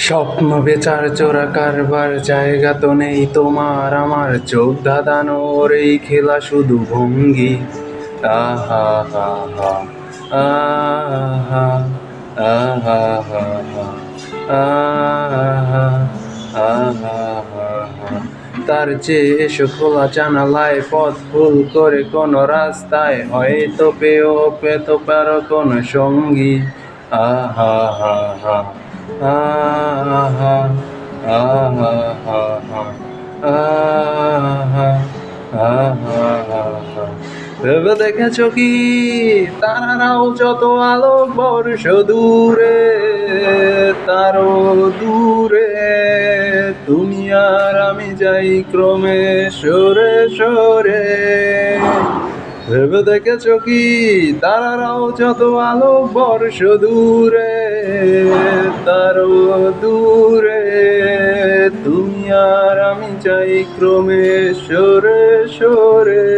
স্বপ্ন বেচার চোরা কারবার জায়গা তো নেই তোমার আমার, চোখ ধাঁধানোর এই খেলা শুধু ভঙ্গি। আহা হা হা, আহা, আহা হা হা, আহা, আহা হা হা। তার চেয়ে এসো খোলা জানালায়, পথ ভুল করে কোনো রাস্তায়, হয়তো পেতে পারো কোনো সঙ্গী। আহা হা হা, আহা, আহা হা হা, আহা, আহা হা হা। ভেবে দেখেছো কি তারারাও যত আলোক বর্ষ দূরে, তারও দূরে তুমি আর আমি যাই ক্রমে সরে সরে। ভেবে দেখেছো কি তারারাও যত আলোক বর্ষ দূরে, তারও দূরে তুমি আর আমি যাই ক্রমে সরে সরে।